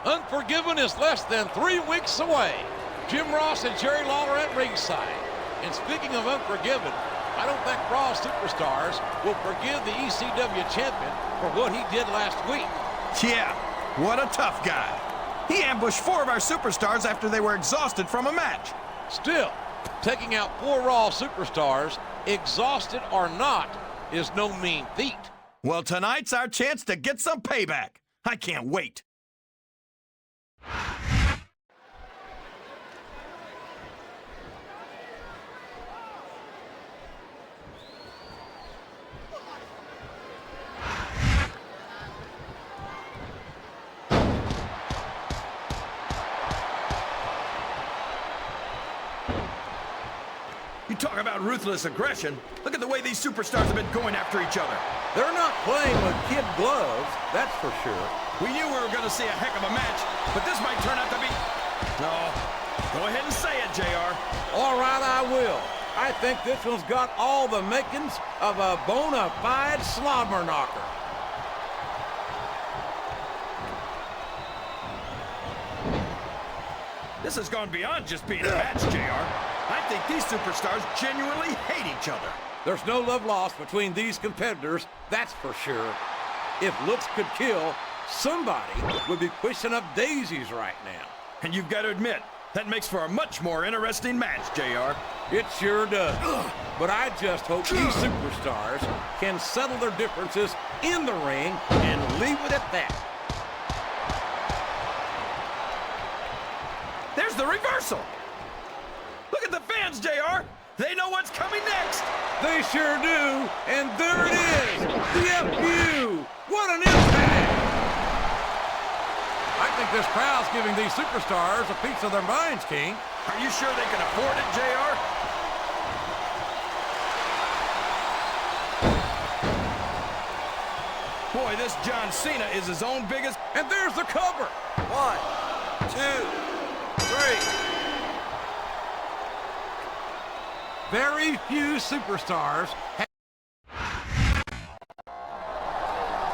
Unforgiven is less than 3 weeks away. Jim Ross and Jerry Lawler at ringside. And speaking of Unforgiven, I don't think Raw superstars will forgive the ECW champion for what he did last week. Yeah, what a tough guy. He ambushed 4 of our superstars after they were exhausted from a match. Still, taking out 4 Raw superstars, exhausted or not, is no mean feat. Well, tonight's our chance to get some payback. I can't wait. You talk about ruthless aggression. Look at the way these superstars have been going after each other. They're not playing with kid gloves, that's for sure. We knew we were going to see a heck of a match, but this might turn out to be... No. Go ahead and say it, JR. All right, I will. I think this one's got all the makings of a bona fide slobber knocker. This has gone beyond just being a match, JR. I think these superstars genuinely hate each other. There's no love lost between these competitors, that's for sure. If looks could kill, somebody would be pushing up daisies right now. And you've got to admit, that makes for a much more interesting match, JR. It sure does. But I just hope these superstars can settle their differences in the ring and leave it at that. There's the reversal. Look at the fans, JR. They know what's coming next. They sure do. And there it is. The FU. What an impact. I think this crowd's giving these superstars a piece of their minds, King. Are you sure they can afford it, JR? Boy, this John Cena is his own biggest... And there's the cover. 1, 2, 3. Very few superstars have...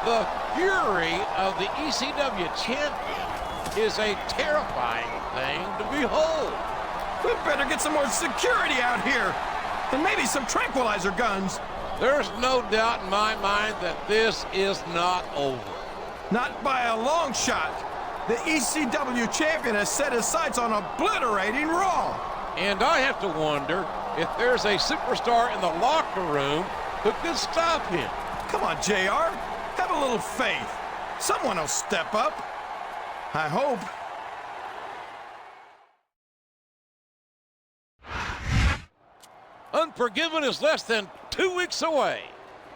The fury of the ECW champion is a terrifying thing to behold. We better get some more security out here. And maybe some tranquilizer guns. There's no doubt in my mind that this is not over. Not by a long shot. The ECW champion has set his sights on obliterating Raw. And I have to wonder if there's a superstar in the locker room who could stop him. Come on, JR. Have a little faith. Someone will step up. I hope. Unforgiven is less than 2 weeks away.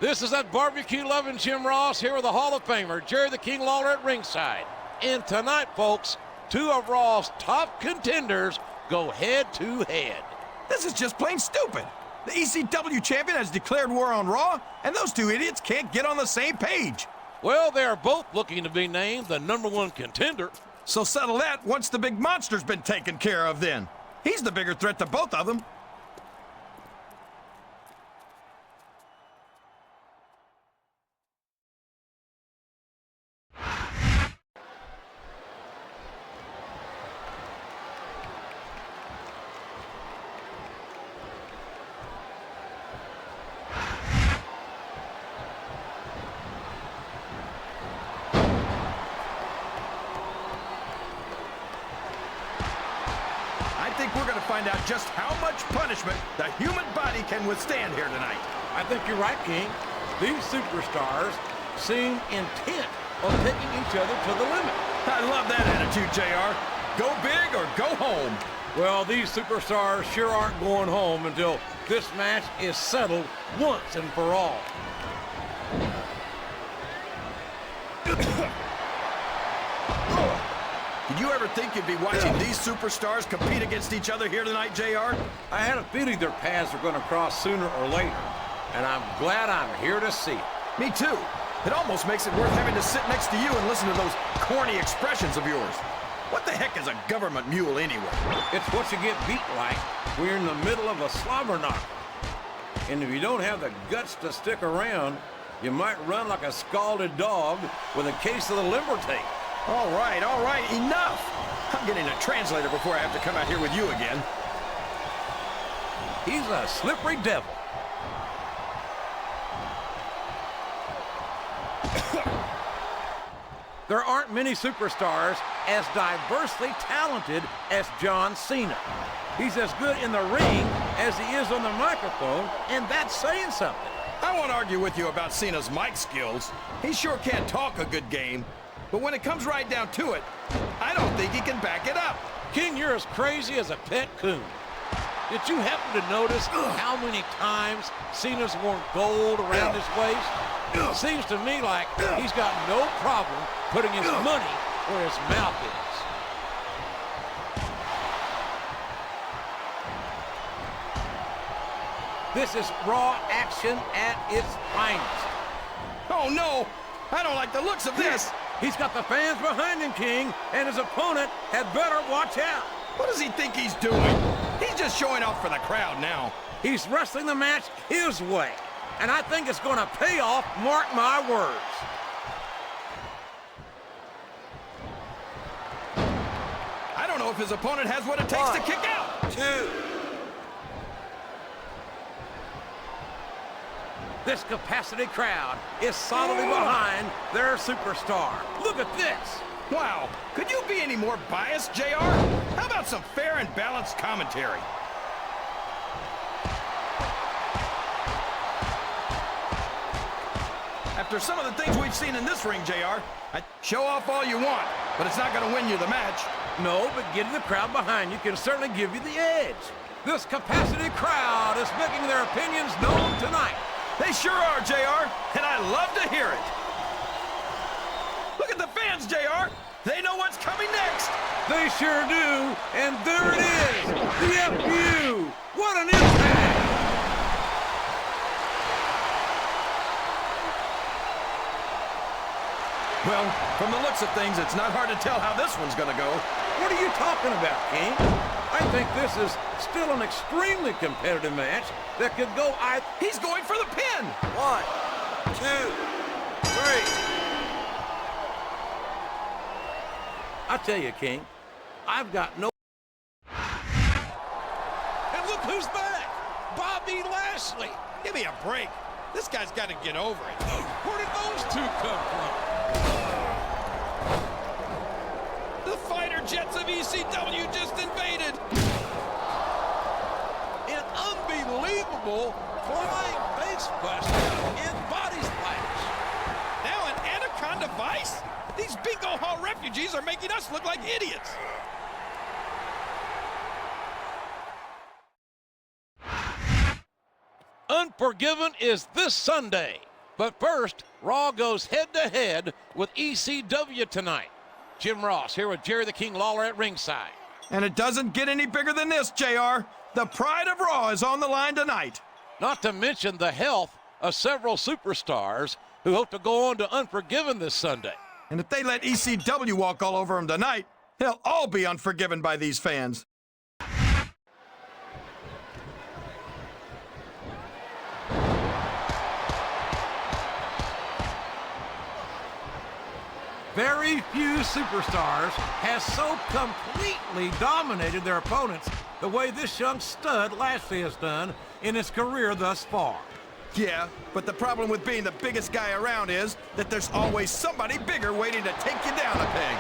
This is that barbecue-loving Jim Ross here with the Hall of Famer, Jerry the King Lawler at ringside. And tonight, folks, 2 of Raw's top contenders go head-to-head. This is just plain stupid. The ECW champion has declared war on Raw, and those 2 idiots can't get on the same page. Well, they are both looking to be named the #1 contender. So settle that once the big monster's been taken care of then. He's the bigger threat to both of them. I think we're going to find out just how much punishment the human body can withstand here tonight. I think you're right, King. These superstars seem intent on taking each other to the limit. I love that attitude, JR. Go big or go home. Well, these superstars sure aren't going home until this match is settled once and for all. Did you ever think you'd be watching these superstars compete against each other here tonight, JR? I had a feeling their paths were going to cross sooner or later, and I'm glad I'm here to see it. Me too. It almost makes it worth having to sit next to you and listen to those corny expressions of yours. What the heck is a government mule anyway? It's what you get beat like when you're in the middle of a slobber knocker. And if you don't have the guts to stick around, you might run like a scalded dog with a case of the limber tape. All right, enough. I'm getting a translator before I have to come out here with you again. He's a slippery devil. There aren't many superstars as diversely talented as John Cena. He's as good in the ring as he is on the microphone, and that's saying something. I won't argue with you about Cena's mic skills. He sure can't talk a good game. But when it comes right down to it, I don't think he can back it up. King, you're as crazy as a pet coon. Did you happen to notice how many times Cena's worn gold around his waist? Seems to me like he's got no problem putting his money where his mouth is. This is raw action at its finest. Oh, no! I don't like the looks of this! He's got the fans behind him, King, and his opponent had better watch out. What does he think he's doing? He's just showing off for the crowd now. He's wrestling the match his way, and I think it's going to pay off, mark my words. I don't know if his opponent has what it takes to kick out. 2. This capacity crowd is solidly behind their superstar. Look at this. Wow, could you be any more biased, JR? How about some fair and balanced commentary? After some of the things we've seen in this ring, JR, show off all you want, but it's not going to win you the match. No, but getting the crowd behind you can certainly give you the edge. This capacity crowd is making their opinions known tonight. They sure are, JR, and I love to hear it. Look at the fans, JR. They know what's coming next. They sure do, and there it is, the FU. What an impact. Well, from the looks of things, it's not hard to tell how this one's going to go. What are you talking about, King? I think this is still an extremely competitive match that could go either. He's going for the pin. 1, 2, 3. I tell you, King, I've got no... And look who's back! Bobby Lashley! Give me a break. This guy's got to get over it. Where did those two come from? The fighter jets of ECW just invaded. An unbelievable flying face buster in body splash. Now an anaconda vice? These bingo hall refugees are making us look like idiots. Unforgiven is this Sunday. But first, Raw goes head-to-head with ECW tonight. Jim Ross here with Jerry the King Lawler at ringside. And it doesn't get any bigger than this, JR. The pride of Raw is on the line tonight. Not to mention the health of several superstars who hope to go on to Unforgiven this Sunday. And if they let ECW walk all over them tonight, they'll all be unforgiven by these fans. Very few superstars has so completely dominated their opponents the way this young stud Lashley has done in his career thus far. Yeah, but the problem with being the biggest guy around is that there's always somebody bigger waiting to take you down a peg.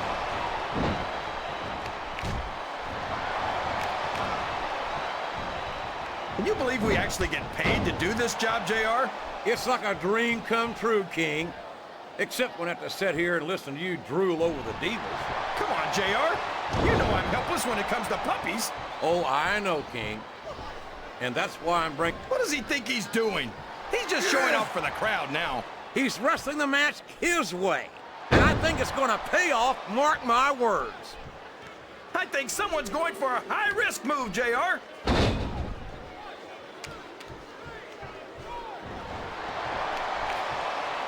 Can you believe we actually get paid to do this job, JR? It's like a dream come true, King. Except when I have to sit here and listen to you drool over the divas. Come on, JR. You know I'm helpless when it comes to puppies. Oh, I know, King. And that's why I'm bringing... What does he think he's doing? He's just showing off for the crowd now. He's wrestling the match his way. And I think it's going to pay off, mark my words. I think someone's going for a high-risk move, JR.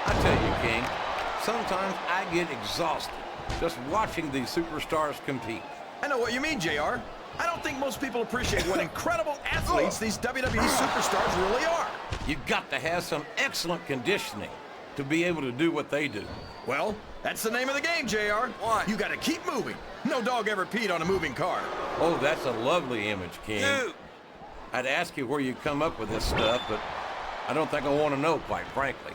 I tell you, King, sometimes I get exhausted just watching these superstars compete. I know what you mean, JR. I don't think most people appreciate what incredible athletes these WWE superstars really are. You've got to have some excellent conditioning to be able to do what they do. Well, That's the name of the game, JR. One. You got to keep moving. No dog ever peed on a moving car. Oh, that's a lovely image, King. 2. I'd ask you where you come up with this stuff, but I don't think I want to know, quite frankly.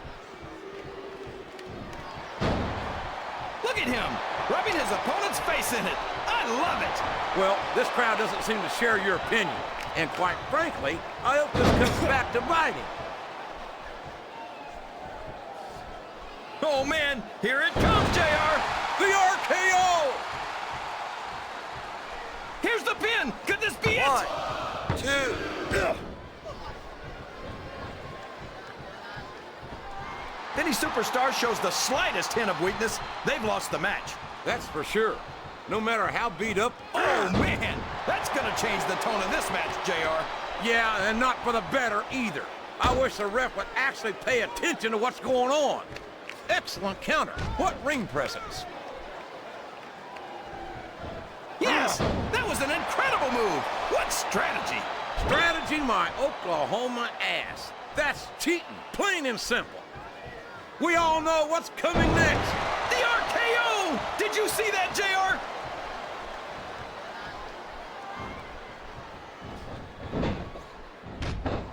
Look at him, rubbing his opponent's face in it. I love it. Well, this crowd doesn't seem to share your opinion. And quite frankly, I hope this comes back to bite him. Oh, man, here it comes, JR. The RKO! Here's the pin. Could this be 1, it? 2. Ugh. Any superstar shows the slightest hint of weakness, they've lost the match. That's for sure. No matter how beat up. Oh, man, that's going to change the tone of this match, JR. Yeah, and not for the better either. I wish the ref would actually pay attention to what's going on. Excellent counter. What ring presence. Yes, that was an incredible move. What strategy? Strategy my Oklahoma ass. That's cheating, plain and simple. We all know what's coming next. The RKO! Did you see that, JR?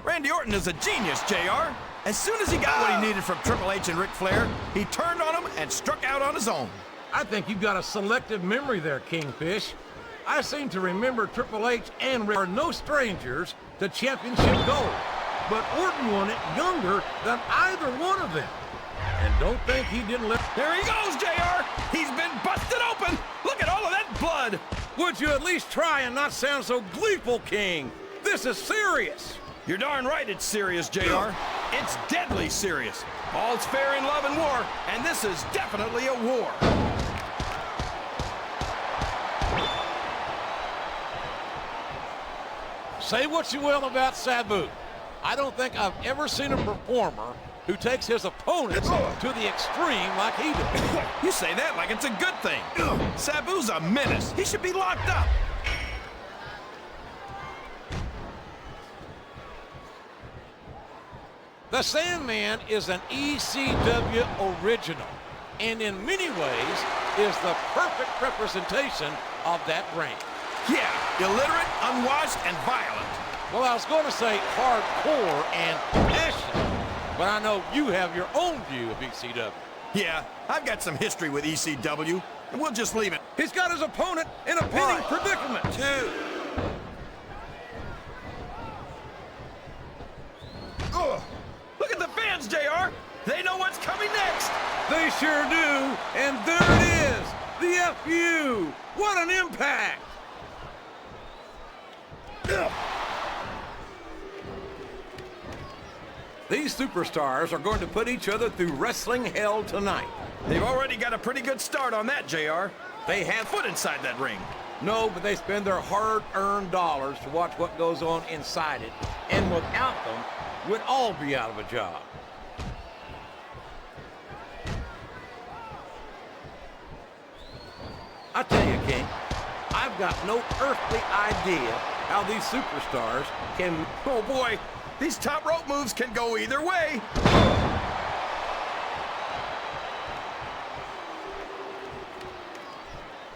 Randy Orton is a genius, JR. As soon as he got what he needed from Triple H and Ric Flair, he turned on him and struck out on his own. I think you've got a selective memory there, Kingfish. I seem to remember Triple H and Ric are no strangers to championship gold. But Orton won it younger than either one of them. And don't think he didn't let... There he goes, JR. He's been busted open. Look at all of that blood. Would you at least try and not sound so gleeful, King? This is serious. You're darn right it's serious, JR. It's deadly serious. All's fair in love and war, and this is definitely a war. Say what you will about Sabu. I don't think I've ever seen a performer who takes his opponents to the extreme like he did. You say that like it's a good thing. Sabu's a menace. He should be locked up. The Sandman is an ECW original, and in many ways is the perfect representation of that brand. Yeah, illiterate, unwashed, and violent. Well, I was going to say hardcore and passionate, but I know you have your own view of ECW. Yeah, I've got some history with ECW, and we'll just leave it. He's got his opponent in a pinning predicament. 2. Ugh. Look at the fans, JR. They know what's coming next. They sure do, and there it is, the FU. What an impact. Ugh. These superstars are going to put each other through wrestling hell tonight. They've already got a pretty good start on that, JR. They have foot inside that ring. No, but they spend their hard-earned dollars to watch what goes on inside it, and without them, we'd all be out of a job. I tell you, King, I've got no earthly idea how these superstars can... Oh, boy. These top rope moves can go either way.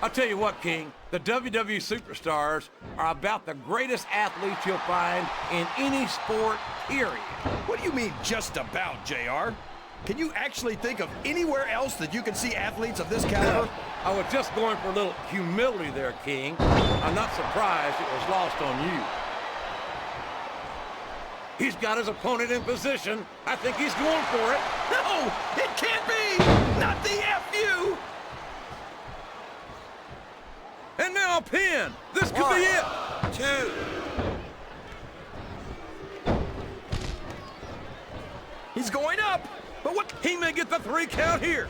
I'll tell you what, King, the WWE superstars are about the greatest athletes you'll find in any sport, period. What do you mean, just about, JR? Can you actually think of anywhere else that you can see athletes of this caliber? I was just going for a little humility there, King. I'm not surprised it was lost on you. He's got his opponent in position. I think he's going for it. No, it can't be! Not the FU! And now a pin. This could 1, be it. 2. He's going up, but what? He may get the 3 count here.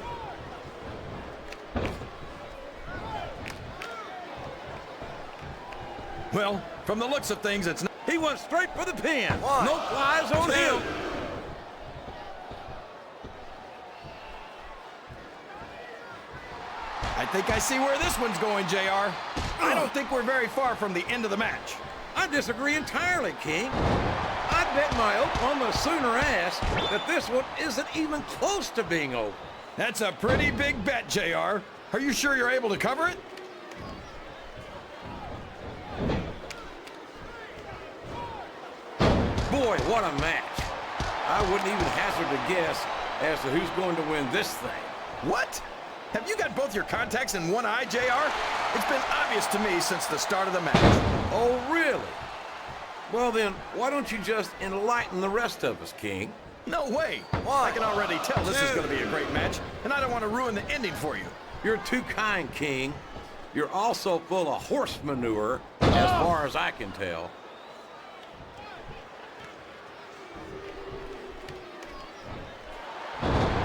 Well, from the looks of things, it's not. He went straight for the pin. 1, No flies on 2. him. I think I see where this one's going, JR. I don't think we're very far from the end of the match. I disagree entirely, King. I bet my Oklahoma Sooner ass that this one isn't even close to being over. That's a pretty big bet, JR. Are you sure you're able to cover it? Boy, what a match. I wouldn't even hazard a guess as to who's going to win this thing. What? Have you got both your contacts in one eye, JR? It's been obvious to me since the start of the match. Oh, really? Well then, why don't you just enlighten the rest of us, King? No way. I can already tell this is going to be a great match, and I don't want to ruin the ending for you. You're too kind, King. You're also full of horse manure, as far as I can tell.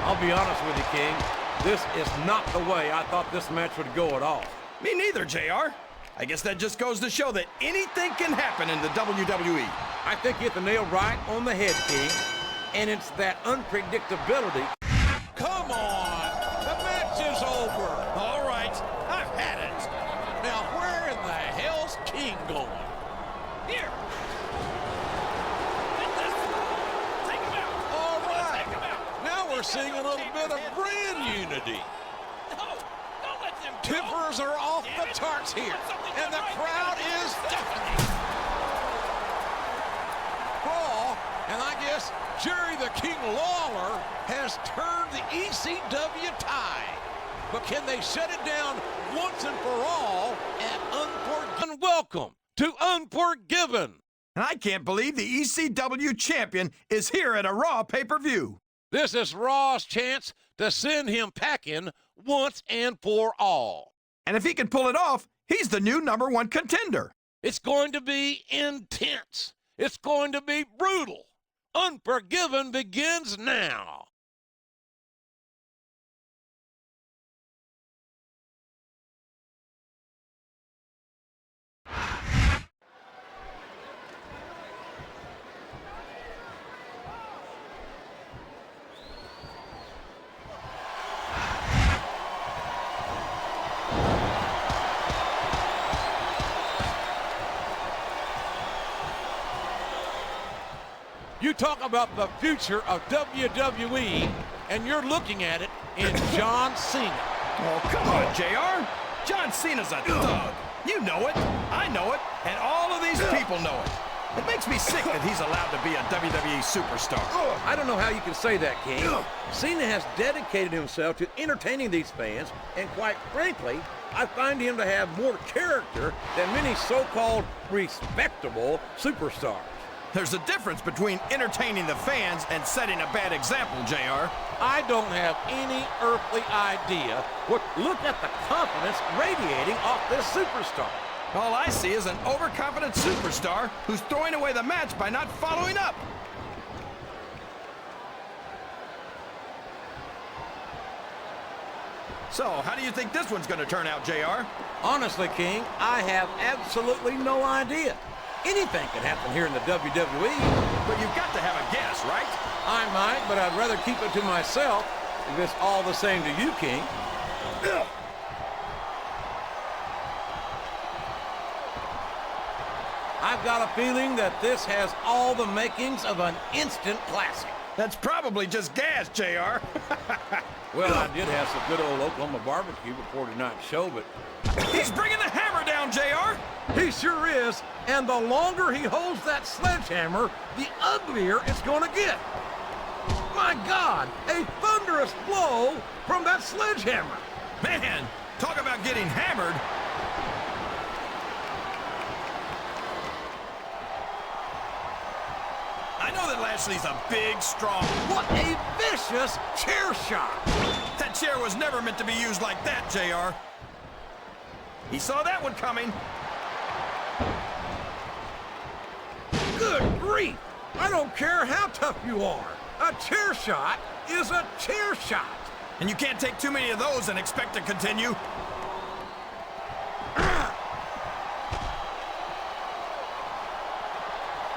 I'll be honest with you, King. This is not the way I thought this match would go at all. Me neither, JR. I guess that just goes to show that anything can happen in the WWE. I think you hit the nail right on the head, King. And it's that unpredictability. Come on! The match is over! All right, I've had it. Now, where in the hell's King going? Here! Get this! Take him out! All right! Take him out! Now we're seeing a little bit of brand unity. No! Don't let them go! Tippers are off the charts here, and the crowd is deafening. Brawl, and I guess Jerry the King Lawler has turned the ECW tide. But can they shut it down once and for all at Unforgiven? Welcome to Unforgiven. And I can't believe the ECW champion is here at a Raw pay-per-view. This is Raw's chance to send him packing once and for all. And if he can pull it off, he's the new #1 contender. It's going to be intense. It's going to be brutal. Unforgiven begins now. You talk about the future of WWE, and you're looking at it in John Cena. Oh, come on, JR. John Cena's a thug. You know it, I know it, and all of these people know it. It makes me sick that he's allowed to be a WWE superstar. I don't know how you can say that, King. Cena has dedicated himself to entertaining these fans, and quite frankly, I find him to have more character than many so-called respectable superstars. There's a difference between entertaining the fans and setting a bad example, JR. I don't have any earthly idea. Look at the confidence radiating off this superstar. All I see is an overconfident superstar who's throwing away the match by not following up. So, how do you think this one's going to turn out, JR? Honestly, King, I have absolutely no idea. Anything can happen here in the WWE. But you've got to have a guess, right? I might, but I'd rather keep it to myself if it's all the same to you, King. I've got a feeling that this has all the makings of an instant classic. That's probably just gas, JR. Well, I did have some good old Oklahoma barbecue before tonight's show, but... He's bringing the hammer down, JR! He sure is, and the longer he holds that sledgehammer, the uglier it's going to get. My God, a thunderous blow from that sledgehammer. Man, talk about getting hammered. I know that Lashley's a big, strong... What a vicious chair shot. That chair was never meant to be used like that, JR. He saw that one coming. Good grief! I don't care how tough you are. A chair shot is a chair shot. And you can't take too many of those and expect to continue.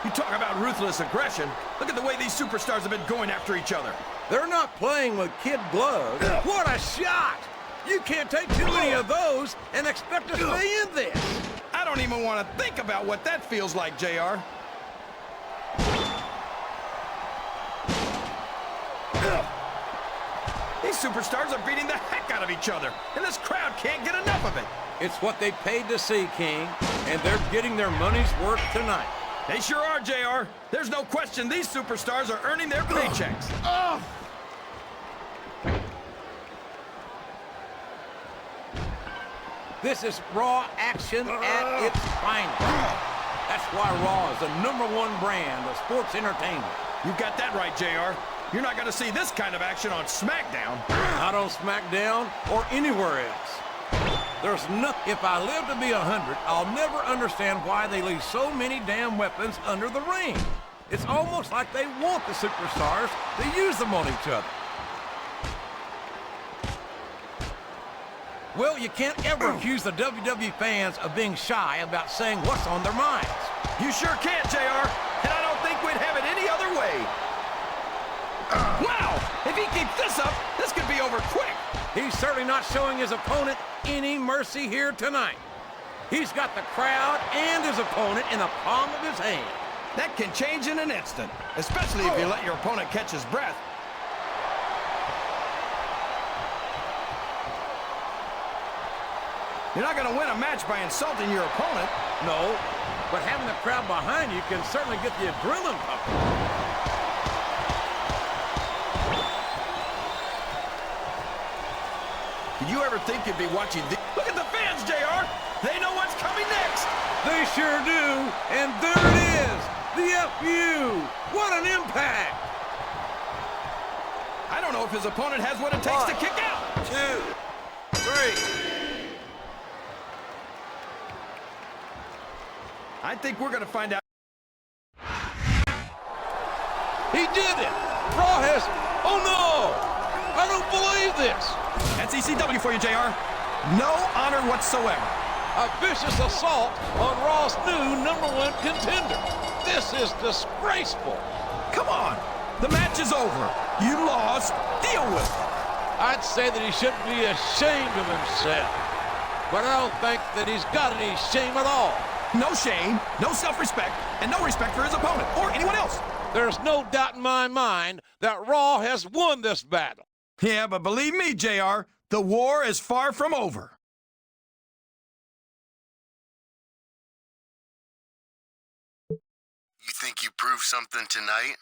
You talk about ruthless aggression. Look at the way these superstars have been going after each other. They're not playing with kid gloves. What a shot! You can't take too many of those and expect to stay in this. I don't even want to think about what that feels like, JR. These superstars are beating the heck out of each other, and this crowd can't get enough of it. It's what they paid to see, King, and they're getting their money's worth tonight. They sure are, JR. There's no question these superstars are earning their paychecks. This is Raw action at its finest. That's why Raw is the #1 brand of sports entertainment. You got that right, JR. You're not going to see this kind of action on SmackDown. Not on SmackDown or anywhere else. There's nothing. If I live to be 100, I'll never understand why they leave so many damn weapons under the ring. It's almost like they want the superstars to use them on each other. Well, you can't ever accuse the WWE fans of being shy about saying what's on their minds. You sure can, JR, and I don't think we'd have it any other way. Wow! If he keeps this up, this could be over quick. He's certainly not showing his opponent any mercy here tonight. He's got the crowd and his opponent in the palm of his hand. That can change in an instant, especially if you let your opponent catch his breath. You're not going to win a match by insulting your opponent. No, but having the crowd behind you can certainly get the adrenaline pumping. Did you ever think you'd be watching the... Look at the fans, JR! They know what's coming next! They sure do, and there it is! The FU! What an impact! I don't know if his opponent has what it takes to kick out! 2, 3... I think we're going to find out. He did it! Raw has... Oh no! I don't believe this! That's ECW for you, JR. No honor whatsoever. A vicious assault on Raw's new #1 contender. This is disgraceful. Come on. The match is over. You lost. Deal with it. I'd say that he shouldn't be ashamed of himself. But I don't think that he's got any shame at all. No shame, no self-respect, and no respect for his opponent or anyone else. There's no doubt in my mind that Raw has won this battle. Yeah, but believe me, JR, the war is far from over. You think you proved something tonight?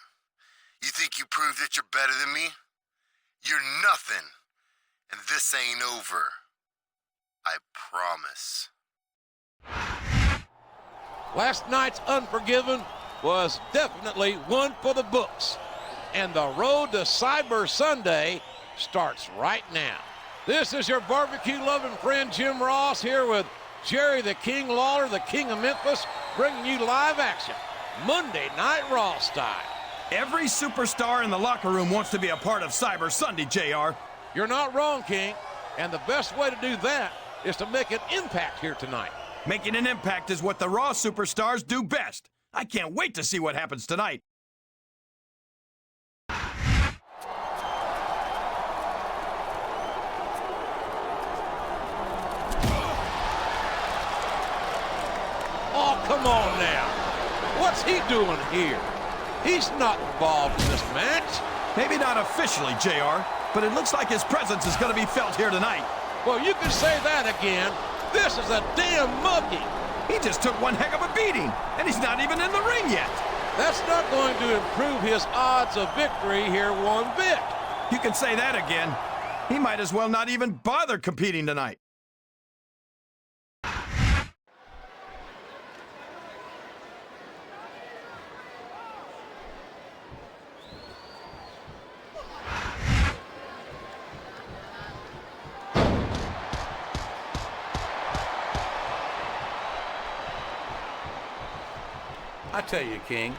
You think you proved that you're better than me? You're nothing. And this ain't over. I promise. Last night's Unforgiven was definitely one for the books. And the road to Cyber Sunday starts right now. This is your barbecue-loving friend Jim Ross here with Jerry the King Lawler, the King of Memphis, bringing you live action, Monday Night Raw style. Every superstar in the locker room wants to be a part of Cyber Sunday, JR. You're not wrong, King. And the best way to do that is to make an impact here tonight. Making an impact is what the Raw superstars do best. I can't wait to see what happens tonight. Oh, come on now. What's he doing here? He's not involved in this match. Maybe not officially, JR, but it looks like his presence is going to be felt here tonight. Well, you can say that again. This is a damn monkey. He just took one heck of a beating, and he's not even in the ring yet. That's not going to improve his odds of victory here one bit. You can say that again. He might as well not even bother competing tonight. I tell you, King,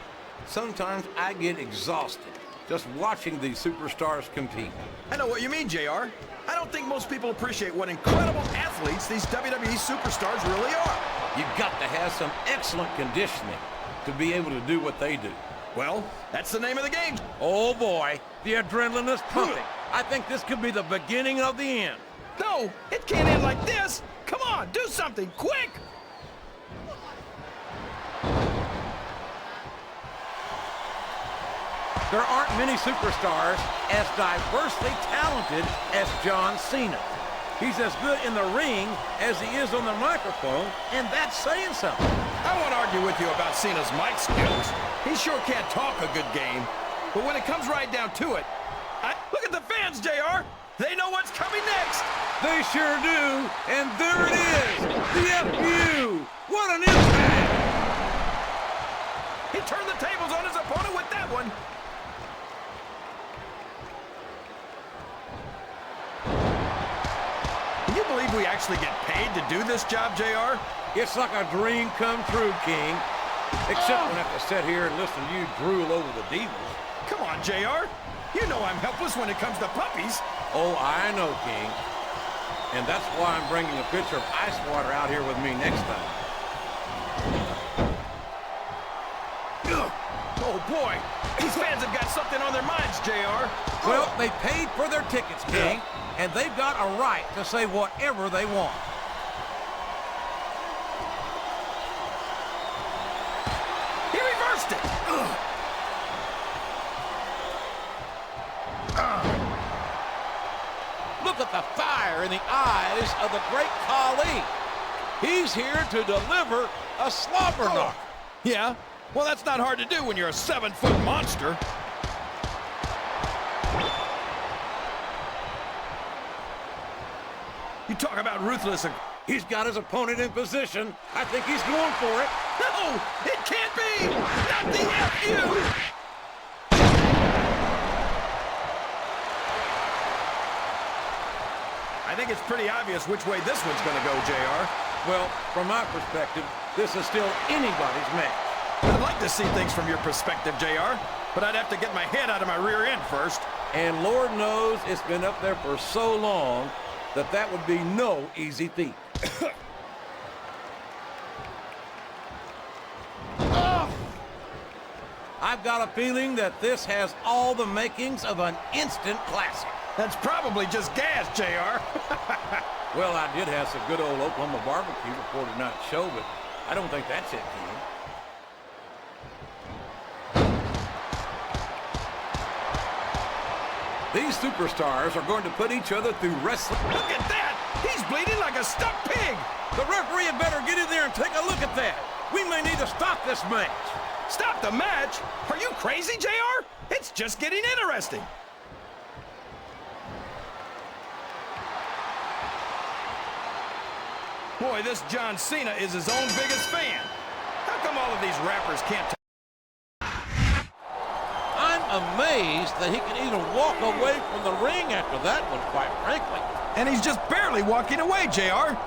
sometimes I get exhausted just watching these superstars compete. I know what you mean, JR. I don't think most people appreciate what incredible athletes these WWE superstars really are. You've got to have some excellent conditioning to be able to do what they do. Well, that's the name of the game. Oh boy, the adrenaline is pumping. I think this could be the beginning of the end. No, it can't end like this. Come on, do something, quick! There aren't many superstars as diversely talented as John Cena. He's as good in the ring as he is on the microphone, and that's saying something. I won't argue with you about Cena's mic skills. He sure can't talk a good game. But when it comes right down to it, look at the fans, JR. They know what's coming next. They sure do, and there it is, the FU. What an impact! He turned the tables on his opponent with that one. Can you believe we actually get paid to do this job, JR? It's like a dream come true, King. Except when I have to sit here and listen to you drool over the Divas. Come on, JR. You know I'm helpless when it comes to puppies. Oh, I know, King. And that's why I'm bringing a pitcher of ice water out here with me next time. Oh, boy. These fans have got something on their minds, JR. Well, they paid for their tickets, King, and they've got a right to say whatever they want. He reversed it. Look at the fire in the eyes of the great Khali. He's here to deliver a slobber knocker. Yeah, well, that's not hard to do when you're a 7-foot monster. You talk about ruthless. He's got his opponent in position. I think he's going for it. No, it can't be. Not the FU. I think it's pretty obvious which way this one's going to go, JR. Well, from my perspective, this is still anybody's match. I'd like to see things from your perspective, JR, but I'd have to get my head out of my rear end first. And Lord knows it's been up there for so long that that would be no easy feat. I've got a feeling that this has all the makings of an instant classic. That's probably just gas, JR. Well, I did have some good old Oklahoma barbecue before tonight's show, but I don't think that's it, King. These superstars are going to put each other through wrestling. Look at that! He's bleeding like a stuck pig! The referee had better get in there and take a look at that. We may need to stop this match. Stop the match? Are you crazy, JR? It's just getting interesting. Boy, this John Cena is his own biggest fan. How come all of these rappers can't... I'm amazed that he can even walk away from the ring after that one, quite frankly. And he's just barely walking away, JR.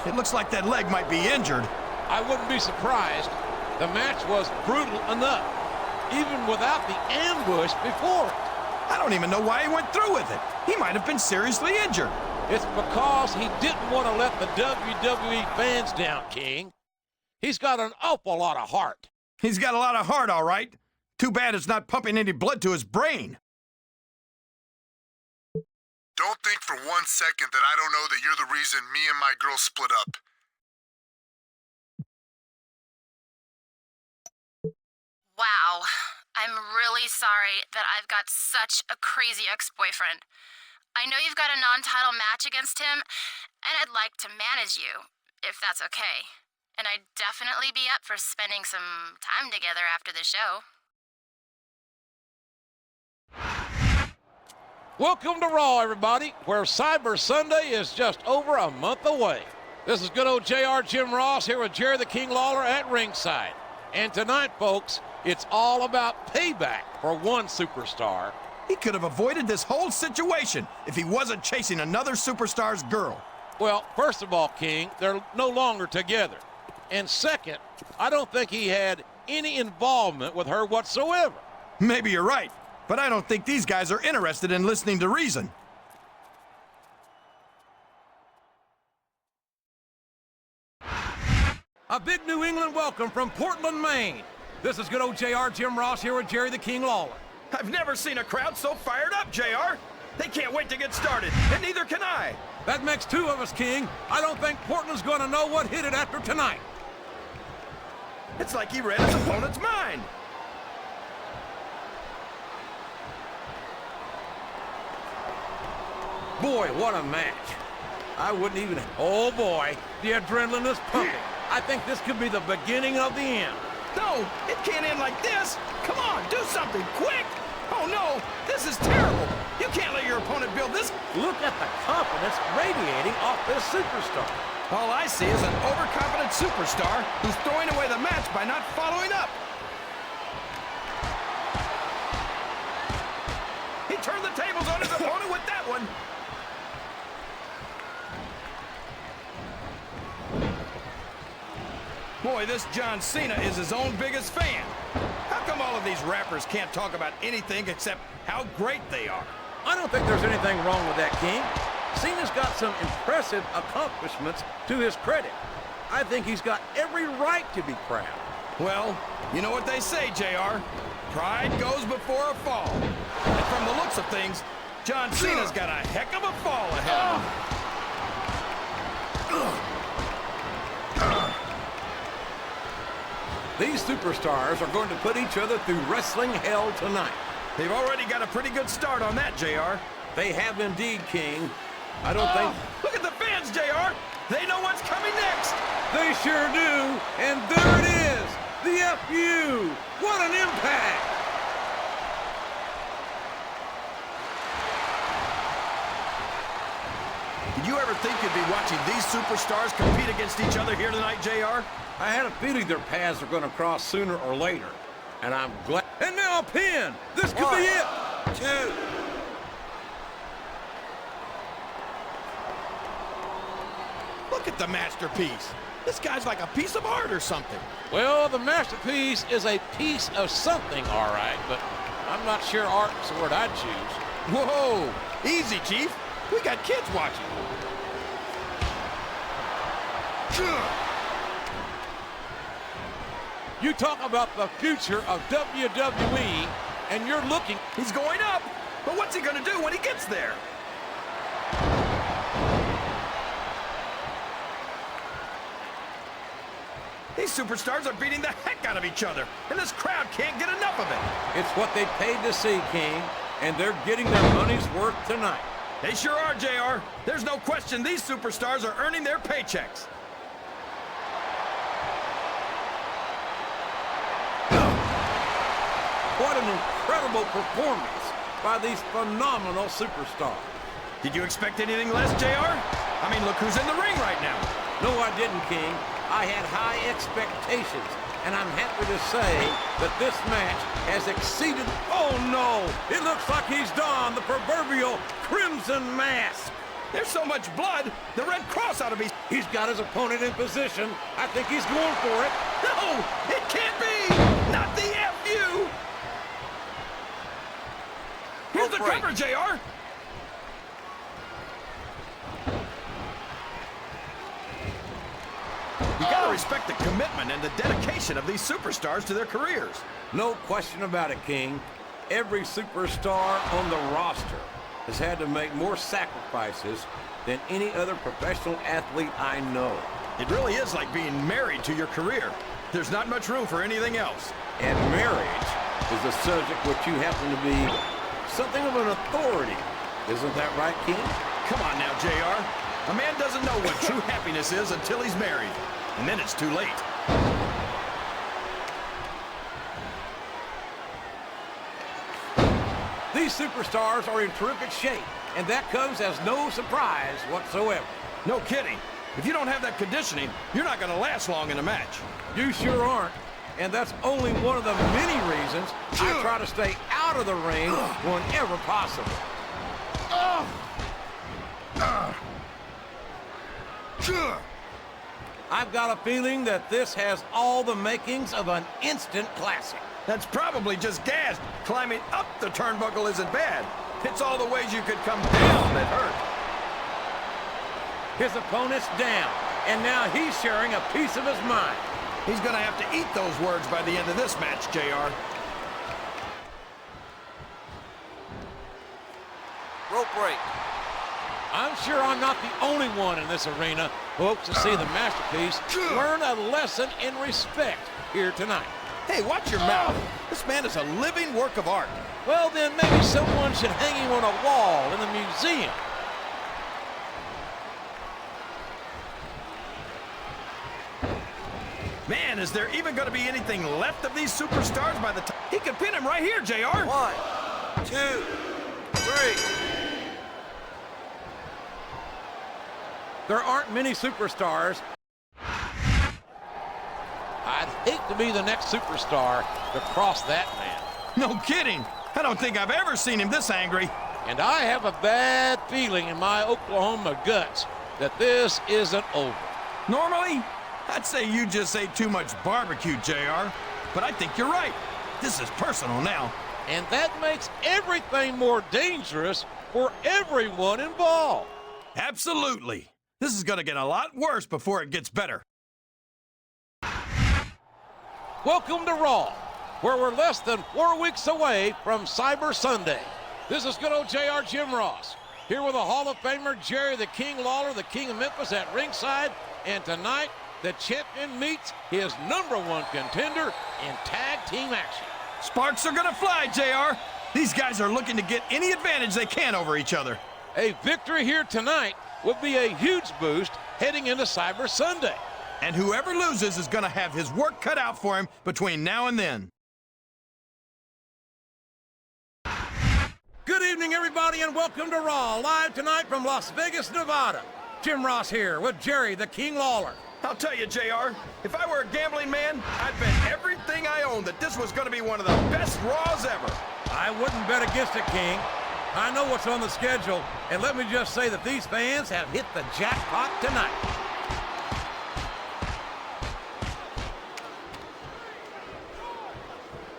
It looks like that leg might be injured. I wouldn't be surprised. The match was brutal enough, even without the ambush before it. I don't even know why he went through with it. He might have been seriously injured. It's because he didn't want to let the WWE fans down, King. He's got an awful lot of heart. He's got a lot of heart, all right. Too bad it's not pumping any blood to his brain. Don't think for 1 second that I don't know that you're the reason me and my girl split up. Wow, I'm really sorry that I've got such a crazy ex-boyfriend. I know you've got a non-title match against him, and I'd like to manage you, if that's okay. And I'd definitely be up for spending some time together after the show. Welcome to Raw, everybody, where Cyber Sunday is just over a month away. This is good old JR Jim Ross here with Jerry the King Lawler at ringside. And tonight, folks, it's all about payback for one superstar. He could have avoided this whole situation if he wasn't chasing another superstar's girl. Well, first of all, King, they're no longer together. And second, I don't think he had any involvement with her whatsoever. Maybe you're right, but I don't think these guys are interested in listening to reason. A big New England welcome from Portland, Maine. This is good old JR Jim Ross here with Jerry the King Lawler. I've never seen a crowd so fired up, JR. They can't wait to get started, and neither can I. That makes two of us, King. I don't think Portland's going to know what hit it after tonight. It's like he read his opponent's mind. Boy, what a match. I wouldn't even... Oh, boy, the adrenaline is pumping. I think this could be the beginning of the end. No, it can't end like this. Come on, do something, quick. Oh, no, this is terrible. You can't let your opponent build this. Look at the confidence radiating off this superstar. All I see is an overconfident superstar who's throwing away the match by not following up. He turned the tables on his opponent with that one. Boy, this John Cena is his own biggest fan. How come all of these rappers can't talk about anything except how great they are? I don't think there's anything wrong with that, King. Cena's got some impressive accomplishments to his credit. I think he's got every right to be proud. Well, you know what they say, JR. Pride goes before a fall. And from the looks of things, John Cena's got a heck of a fall ahead of him. These superstars are going to put each other through wrestling hell tonight. They've already got a pretty good start on that, JR. They have indeed, King. I don't think... Look at the fans, JR. They know what's coming next. They sure do. And there it is. The FU. What an impact. Did you ever think you'd be watching these superstars compete against each other here tonight, JR? I had a feeling their paths are going to cross sooner or later. And I'm glad... And now a pin. This could be it. 2. Look at the masterpiece. This guy's like a piece of art or something. Well, the masterpiece is a piece of something, all right, but I'm not sure art's the word I'd choose. Whoa, easy, Chief. We got kids watching. You talk about the future of WWE, and you're looking... He's going up, but what's he going to do when he gets there? These superstars are beating the heck out of each other, and this crowd can't get enough of it. It's what they paid to see, King, and they're getting their money's worth tonight. They sure are, JR. There's no question these superstars are earning their paychecks. What an incredible performance by these phenomenal superstars. Did you expect anything less, JR? I mean, look who's in the ring right now. No, I didn't, King. I had high expectations, and I'm happy to say that this match has exceeded... Oh, no! It looks like he's donned the proverbial crimson mask. There's so much blood, the Red Cross ought to be... He's got his opponent in position. I think he's going for it. No! It can't be! Not the FU! Here's the cover, JR! You gotta respect the commitment and the dedication of these superstars to their careers. No question about it, King. Every superstar on the roster has had to make more sacrifices than any other professional athlete I know. It really is like being married to your career. There's not much room for anything else. And marriage is a subject which you happen to be something of an authority. Isn't that right, King? Come on now, JR. A man doesn't know what true happiness is until he's married. And then it's too late. These superstars are in terrific shape, and that comes as no surprise whatsoever. No kidding. If you don't have that conditioning, you're not going to last long in a match. You sure aren't. And that's only one of the many reasons I try to stay out of the ring whenever possible. I've got a feeling that this has all the makings of an instant classic. That's probably just gas. Climbing up the turnbuckle isn't bad. It's all the ways you could come down that hurt. His opponent's down, and now he's sharing a piece of his mind. He's going to have to eat those words by the end of this match, JR. Rope break. I'm sure I'm not the only one in this arena who hopes to see the masterpiece learn a lesson in respect here tonight. Hey, watch your mouth. This man is a living work of art. Well, then maybe someone should hang him on a wall in the museum. Man, is there even going to be anything left of these superstars by the time... He could pin him right here, JR. 1, 2, 3. There aren't many superstars. I'd hate to be the next superstar to cross that man. No kidding. I don't think I've ever seen him this angry. And I have a bad feeling in my Oklahoma guts that this isn't over. Normally, I'd say you just ate too much barbecue, JR. But I think you're right. This is personal now. And that makes everything more dangerous for everyone involved. Absolutely. This is going to get a lot worse before it gets better. Welcome to Raw, where we're less than 4 weeks away from Cyber Sunday. This is good old JR Jim Ross, here with the Hall of Famer Jerry the King Lawler, the King of Memphis at ringside. And tonight, the champion meets his #1 contender in tag team action. Sparks are going to fly, JR. These guys are looking to get any advantage they can over each other. A victory here tonight would be a huge boost heading into Cyber Sunday. And whoever loses is going to have his work cut out for him between now and then. Good evening, everybody, and welcome to Raw, live tonight from Las Vegas, Nevada. Jim Ross here with Jerry the King Lawler. I'll tell you, JR, if I were a gambling man, I'd bet everything I own that this was going to be one of the best Raws ever. I wouldn't bet against it, King. I know what's on the schedule, and let me just say that these fans have hit the jackpot tonight.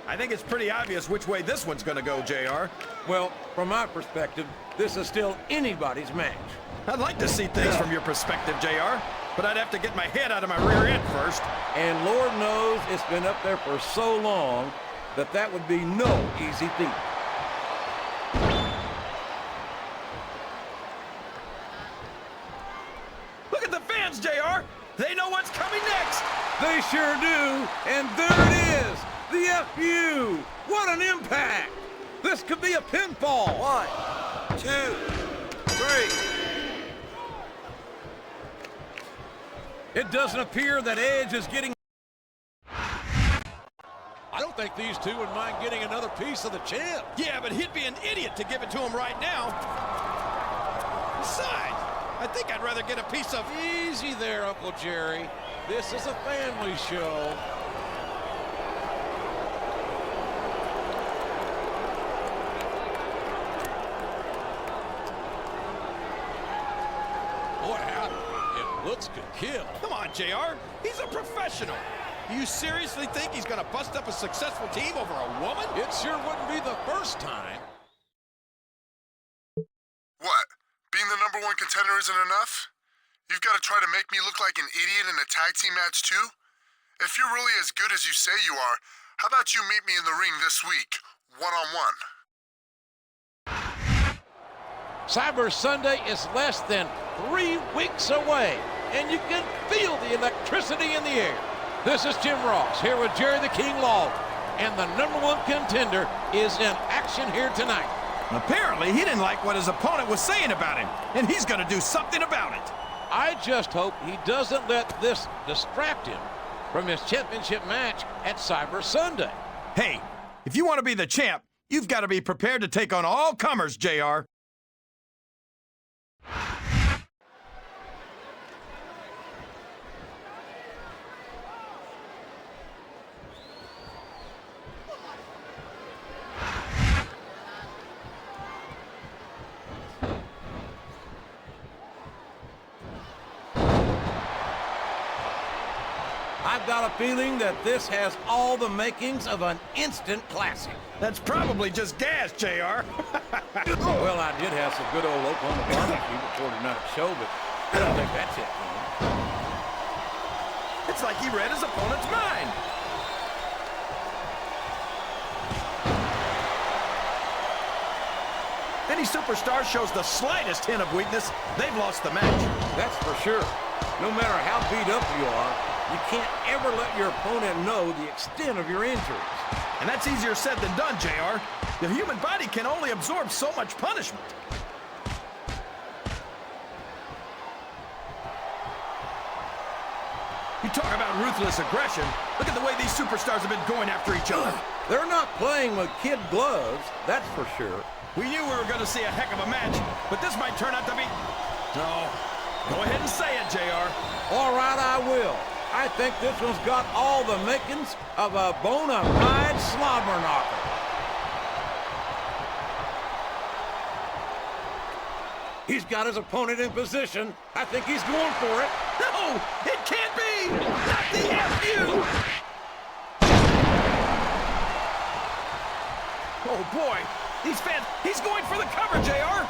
I think it's pretty obvious which way this one's going to go, JR. Well, from my perspective, this is still anybody's match. I'd like to see things from your perspective, JR, but I'd have to get my head out of my rear end first. And Lord knows it's been up there for so long that that would be no easy feat. Look at the fans, JR. They know what's coming next. They sure do, and there it is, the FU. What an impact. This could be a pinfall. 1, 2, 3. It doesn't appear that Edge is getting... I don't think these two would mind getting another piece of the champ. Yeah, but he'd be an idiot to give it to him right now. Besides, I think I'd rather get a piece of... Easy there, Uncle Jerry. This is a family show. Boy, howdy. It looks could kill. Come on, JR. He's a professional. Do you seriously think he's going to bust up a successful team over a woman? It sure wouldn't be the first time. What? Being the #1 contender isn't enough? You've got to try to make me look like an idiot in a tag team match too? If you're really as good as you say you are, how about you meet me in the ring this week, one-on-one? Cyber Sunday is less than 3 weeks away, and you can feel the electricity in the air. This is Jim Ross here with Jerry the King Lawler, and the #1 contender is in action here tonight. Apparently, he didn't like what his opponent was saying about him, and he's going to do something about it. I just hope he doesn't let this distract him from his championship match at Cyber Sunday. Hey, if you want to be the champ, you've got to be prepared to take on all comers, JR. I've got a feeling that this has all the makings of an instant classic. That's probably just gas, JR. Well, I did have some good old Oklahoma barbecue before tonight's show, but I don't think that's it. It's like he read his opponent's mind. Any superstar shows the slightest hint of weakness, they've lost the match. That's for sure. No matter how beat up you are, you can't ever let your opponent know the extent of your injuries. And that's easier said than done, JR. The human body can only absorb so much punishment. You talk about ruthless aggression. Look at the way these superstars have been going after each other. They're not playing with kid gloves, that's for sure. We knew we were going to see a heck of a match, but this might turn out to be... No. Go ahead and say it, JR. All right, I will. I think this one's got all the makings of a bona fide slobber knocker. He's got his opponent in position. I think he's going for it. No, it can't be! Not the FU! Oh, boy. These fans, he's going for the cover, JR.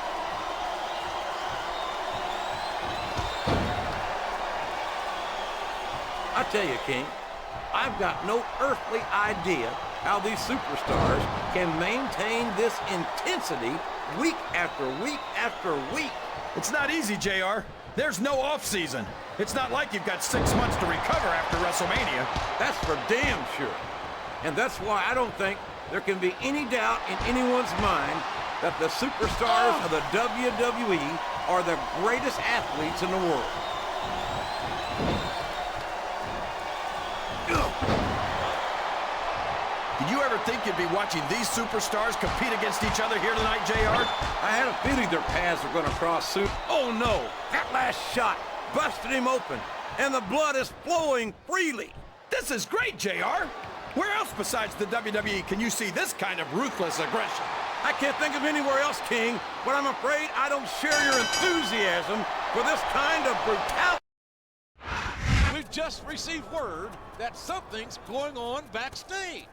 I tell you, King, I've got no earthly idea how these superstars can maintain this intensity week after week after week. It's not easy, JR. There's no off-season. It's not like you've got 6 months to recover after WrestleMania. That's for damn sure. And that's why I don't think there can be any doubt in anyone's mind that the superstars of the WWE are the greatest athletes in the world. Did you ever think you'd be watching these superstars compete against each other here tonight, JR? I had a feeling their paths were going to cross soon. Oh no, that last shot busted him open, and the blood is flowing freely. This is great, JR. Where else besides the WWE can you see this kind of ruthless aggression? I can't think of anywhere else, King, but I'm afraid I don't share your enthusiasm for this kind of brutality. We've just received word that something's going on backstage.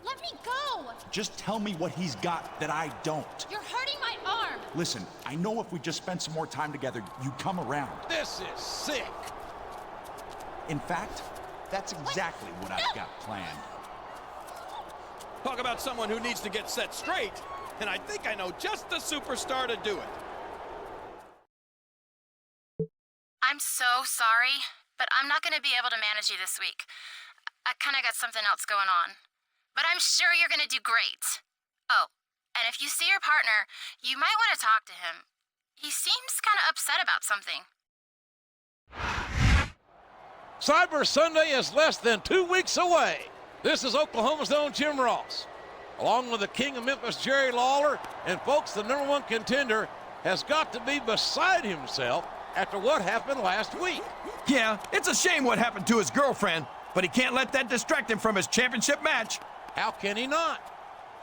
Let me go! Just tell me what he's got that I don't. You're hurting my arm! Listen, I know if we just spent some more time together, you'd come around. This is sick. In fact, that's exactly what I've got planned. Talk about someone who needs to get set straight, and I think I know just the superstar to do it. I'm so sorry, but I'm not going to be able to manage you this week. I kind of got something else going on. But I'm sure you're going to do great. Oh, and if you see your partner, you might want to talk to him. He seems kind of upset about something. Cyber Sunday is less than 2 weeks away. This is Oklahoma's own Jim Ross, along with the King of Memphis, Jerry Lawler. And folks, the #1 contender has got to be beside himself after what happened last week. Yeah, it's a shame what happened to his girlfriend, but he can't let that distract him from his championship match. How can he not?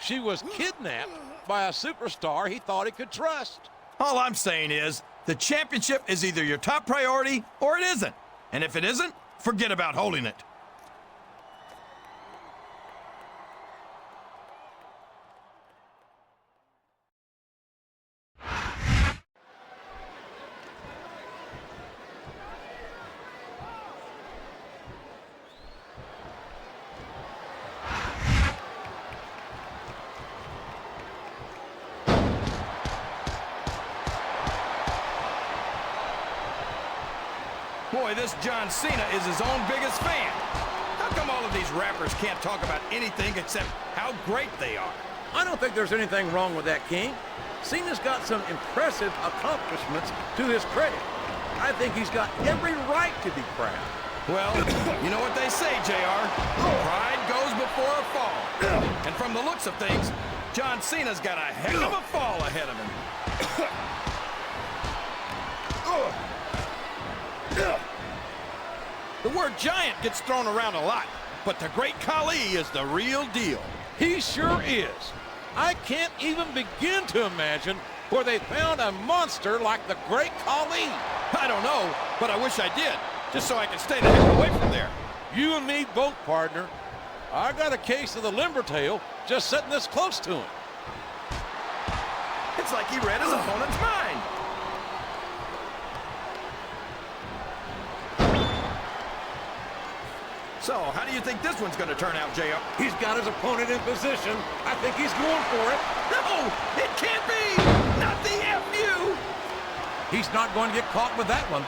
She was kidnapped by a superstar he thought he could trust. All I'm saying is, the championship is either your top priority or it isn't. And if it isn't, forget about holding it. Boy, this John Cena is his own biggest fan. How come all of these rappers can't talk about anything except how great they are? I don't think there's anything wrong with that, King. Cena's got some impressive accomplishments to his credit. I think he's got every right to be proud. Well, you know what they say, JR. Pride goes before a fall. And from the looks of things, John Cena's got a heck of a fall ahead of him. The word giant gets thrown around a lot, but the Great Khali is the real deal. He sure is. I can't even begin to imagine where they found a monster like the Great Khali. I don't know, but I wish I did, just so I could stay the heck away from there. You and me both, partner. I got a case of the limbertail just sitting this close to him. It's like he read his opponent's mind. So, how do you think this one's going to turn out, JR? He's got his opponent in position. I think he's going for it. No! It can't be! Not the FU! He's not going to get caught with that one.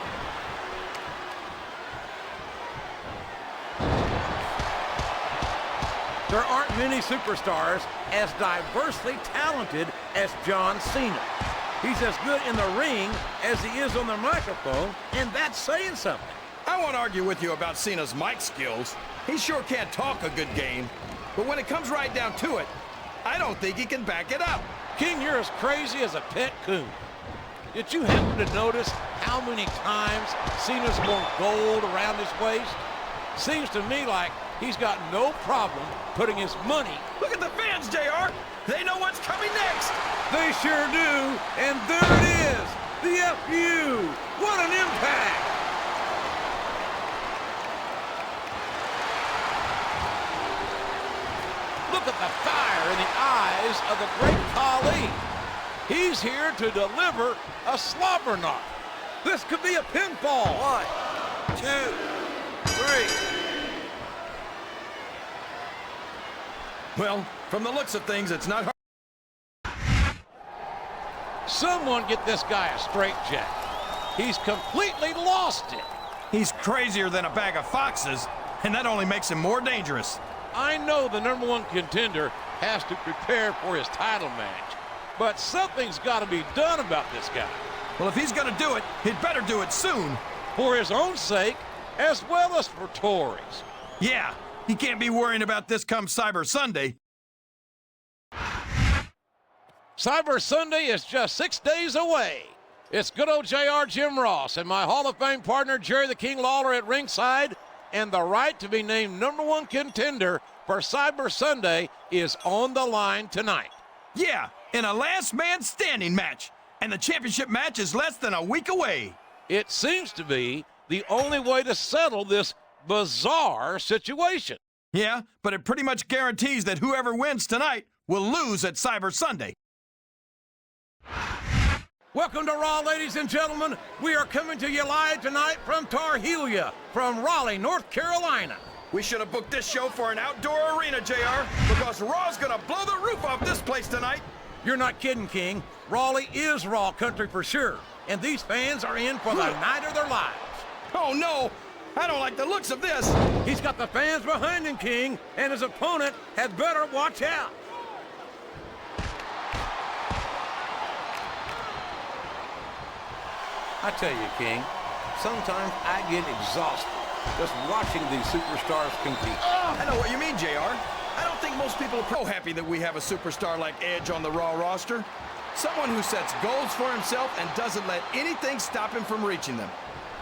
There aren't many superstars as diversely talented as John Cena. He's as good in the ring as he is on the microphone, and that's saying something. I won't argue with you about Cena's mic skills. He sure can't talk a good game. But when it comes right down to it, I don't think he can back it up. King, you're as crazy as a pet coon. Did you happen to notice how many times Cena's worn gold around his waist? Seems to me like he's got no problem putting his money. Look at the fans, JR. They know what's coming next. They sure do. And there it is. The FU. What an impact. Look at the fire in the eyes of the great Khali. He's here to deliver a slobber knock. This could be a pinfall. 1, 2, 3. Well, from the looks of things, it's not hard. Someone get this guy a straitjacket. He's completely lost it. He's crazier than a bag of foxes, and that only makes him more dangerous. I know the #1 contender has to prepare for his title match, but something's got to be done about this guy. Well, if he's going to do it, he'd better do it soon. For his own sake, as well as for Tori's. Yeah, he can't be worrying about this come Cyber Sunday. Cyber Sunday is just 6 days away. It's good old JR Jim Ross and my Hall of Fame partner Jerry the King Lawler at ringside, and the right to be named #1 contender for Cyber Sunday is on the line tonight. Yeah, in a last man standing match, and the championship match is less than a week away. It seems to be the only way to settle this bizarre situation. Yeah, but it pretty much guarantees that whoever wins tonight will lose at Cyber Sunday. Welcome to Raw, ladies and gentlemen. We are coming to you live tonight from Tar Helia, from Raleigh, North Carolina. We should have booked this show for an outdoor arena, JR, because Raw's gonna blow the roof off this place tonight. You're not kidding, King. Raleigh is Raw country for sure, and these fans are in for the night of their lives. Oh, no! I don't like the looks of this. He's got the fans behind him, King, and his opponent had better watch out. I tell you, King, sometimes I get exhausted just watching these superstars compete. I know what you mean, JR. I don't think most people are so happy that we have a superstar like Edge on the Raw roster. Someone who sets goals for himself and doesn't let anything stop him from reaching them.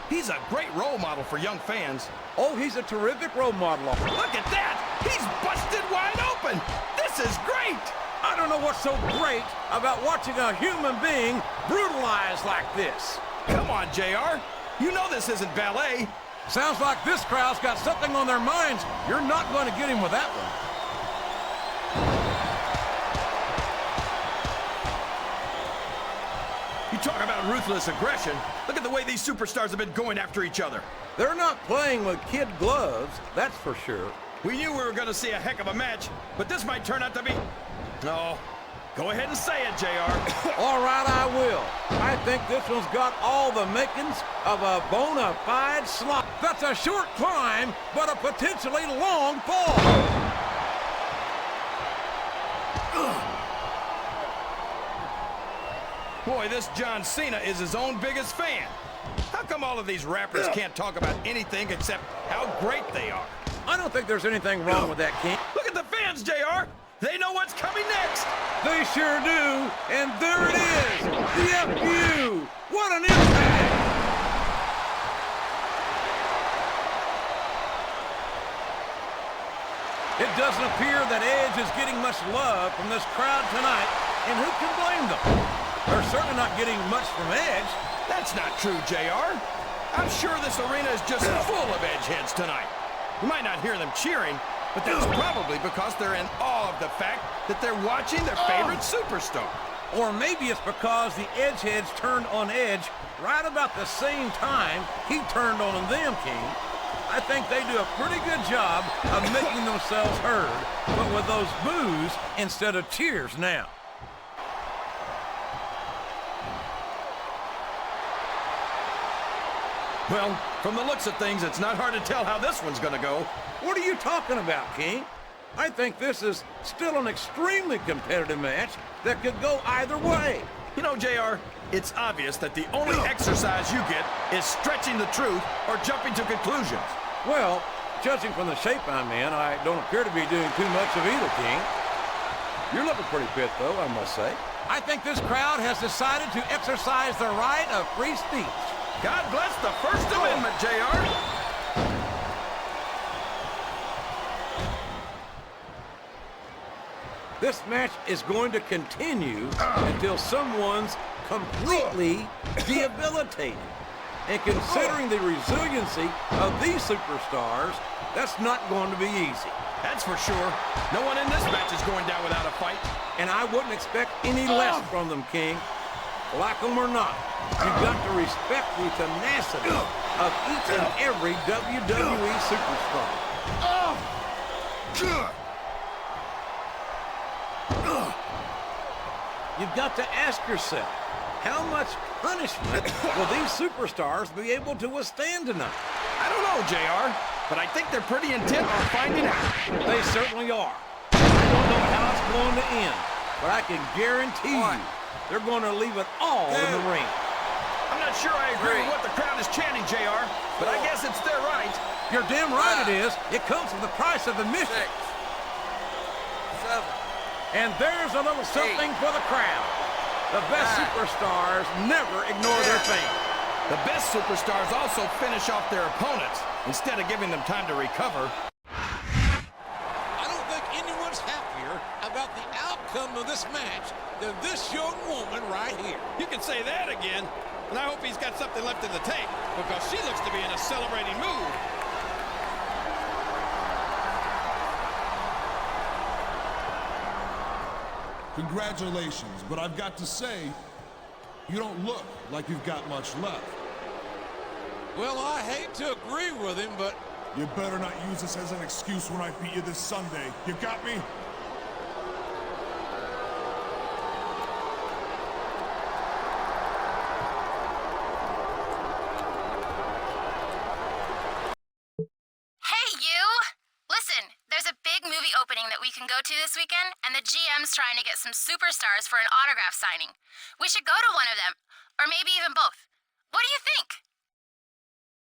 He's a great role model for young fans. Oh, he's a terrific role model. Look at that! He's busted wide open! This is great! I don't know what's so great about watching a human being brutalized like this. Come on, JR. You know this isn't ballet. Sounds like this crowd's got something on their minds. You're not going to get him with that one. You talk about ruthless aggression. Look at the way these superstars have been going after each other. They're not playing with kid gloves, that's for sure. We knew we were going to see a heck of a match, but this might turn out to be... No. Go ahead and say it, JR. All right, I will. I think this one's got all the makings of a bona fide slot. That's a short climb, but a potentially long fall. Boy, this John Cena is his own biggest fan. How come all of these rappers can't talk about anything except how great they are? I don't think there's anything wrong with that, King. Look at the fans, JR. They know what's coming next. They sure do. And there it is. The FU. What an impact. It doesn't appear that Edge is getting much love from this crowd tonight. And who can blame them? They're certainly not getting much from Edge. That's not true, JR. I'm sure this arena is just full of Edgeheads tonight. You might not hear them cheering, but that's probably because they're in awe of the fact that they're watching their favorite superstar. Or maybe it's because the Edgeheads turned on Edge right about the same time he turned on them, King. I think they do a pretty good job of making themselves heard, but with those boos instead of cheers now. Well, from the looks of things, it's not hard to tell how this one's going to go. What are you talking about, King? I think this is still an extremely competitive match that could go either way. You know, JR, It's obvious that the only exercise you get is stretching the truth or jumping to conclusions. Well, judging from the shape I'm in, I don't appear to be doing too much of either, King. You're looking pretty fit, though, I must say. I think this crowd has decided to exercise the right of free speech. God bless the First Amendment, JR. This match is going to continue until someone's completely debilitated. And considering the resiliency of these superstars, that's not going to be easy. That's for sure. No one in this match is going down without a fight. And I wouldn't expect any less from them, King. Like them or not, you've got to respect the tenacity of each and every WWE superstar. You've got to ask yourself, how much punishment will these superstars be able to withstand tonight? I don't know, JR, but I think they're pretty intent on finding out. They certainly are. I don't know how it's going to end, but I can guarantee you they're going to leave it all in the ring. I'm not sure I agree with what the crowd is chanting, JR, but I guess it's their right. You're damn right it is. It comes with the price of admission. 6, 7. And there's a little something for the crowd. The best superstars never ignore their fame. The best superstars also finish off their opponents instead of giving them time to recover. I don't think anyone's happier about the outcome of this match than this young woman right here. You can say that again, and I hope he's got something left in the tank, because she looks to be in a celebrating mood. Congratulations, but I've got to say, you don't look like you've got much left. Well, I hate to agree with him, but... You better not use this as an excuse when I beat you this Sunday. You got me? That we can go to this weekend, and the GM's trying to get some superstars for an autograph signing. We should go to one of them, or maybe even both. What do you think?